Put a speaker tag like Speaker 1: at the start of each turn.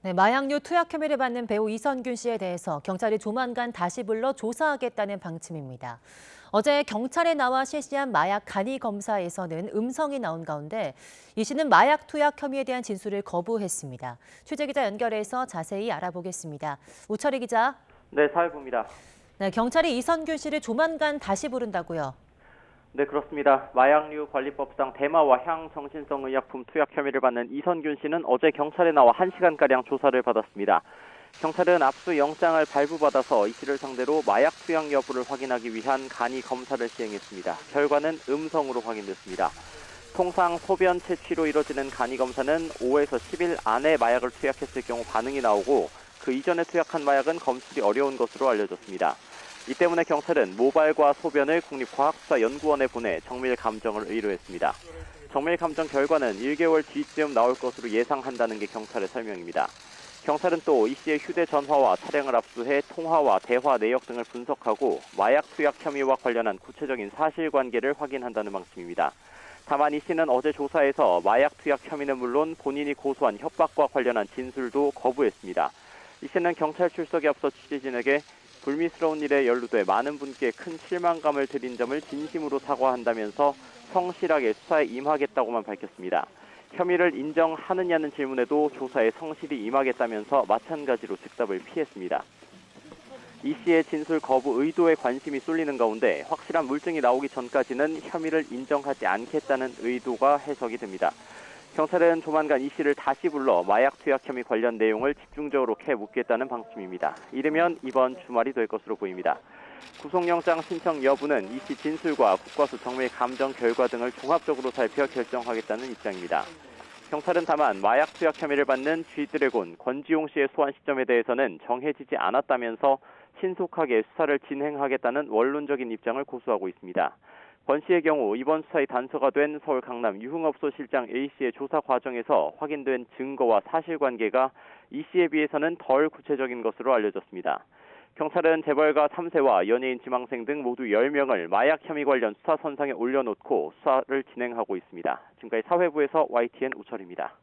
Speaker 1: 네, 마약류 투약 혐의를 받는 배우 이선균 씨에 대해서 경찰이 조만간 다시 불러 조사하겠다는 방침입니다. 어제 경찰에 나와 실시한 마약 간이 검사에서는 음성이 나온 가운데 이 씨는 마약 투약 혐의에 대한 진술을 거부했습니다. 취재 기자 연결해서 자세히 알아보겠습니다. 우철희 기자.
Speaker 2: 네, 사회부입니다.
Speaker 1: 네, 경찰이 이선균 씨를 조만간 다시 부른다고요.
Speaker 2: 네, 그렇습니다. 마약류 관리법상 대마와 향정신성 의약품 투약 혐의를 받는 이선균 씨는 어제 경찰에 나와 1시간가량 조사를 받았습니다. 경찰은 압수 영장을 발부받아서 이 씨를 상대로 마약 투약 여부를 확인하기 위한 간이 검사를 시행했습니다. 결과는 음성으로 확인됐습니다. 통상 소변 채취로 이뤄지는 간이 검사는 5에서 10일 안에 마약을 투약했을 경우 반응이 나오고 그 이전에 투약한 마약은 검출이 어려운 것으로 알려졌습니다. 이 때문에 경찰은 모발과 소변을 국립과학수사연구원에 보내 정밀 감정을 의뢰했습니다. 정밀 감정 결과는 1개월 뒤쯤 나올 것으로 예상한다는 게 경찰의 설명입니다. 경찰은 또 이 씨의 휴대전화와 차량을 압수해 통화와 대화 내역 등을 분석하고 마약 투약 혐의와 관련한 구체적인 사실관계를 확인한다는 방침입니다. 다만 이 씨는 어제 조사에서 마약 투약 혐의는 물론 본인이 고소한 협박과 관련한 진술도 거부했습니다. 이 씨는 경찰 출석에 앞서 취재진에게 불미스러운 일에 연루돼 많은 분께 큰 실망감을 드린 점을 진심으로 사과한다면서 성실하게 수사에 임하겠다고만 밝혔습니다. 혐의를 인정하느냐는 질문에도 조사에 성실히 임하겠다면서 마찬가지로 즉답을 피했습니다. 이 씨의 진술 거부 의도에 관심이 쏠리는 가운데 확실한 물증이 나오기 전까지는 혐의를 인정하지 않겠다는 의도가 해석이 됩니다. 경찰은 조만간 이 씨를 다시 불러 마약 투약 혐의 관련 내용을 집중적으로 캐 묻겠다는 방침입니다. 이르면 이번 주말이 될 것으로 보입니다. 구속영장 신청 여부는 이 씨 진술과 국과수 정밀 감정 결과 등을 종합적으로 살펴 결정하겠다는 입장입니다. 경찰은 다만 마약 투약 혐의를 받는 G드래곤 권지용 씨의 소환 시점에 대해서는 정해지지 않았다면서 신속하게 수사를 진행하겠다는 원론적인 입장을 고수하고 있습니다. 권 씨의 경우 이번 수사의 단서가 된 서울 강남 유흥업소 실장 A씨의 조사 과정에서 확인된 증거와 사실관계가 이 씨에 비해서는 덜 구체적인 것으로 알려졌습니다. 경찰은 재벌가 3세와 연예인 지망생 등 모두 10명을 마약 혐의 관련 수사 선상에 올려놓고 수사를 진행하고 있습니다. 지금까지 사회부에서 YTN 우철입니다.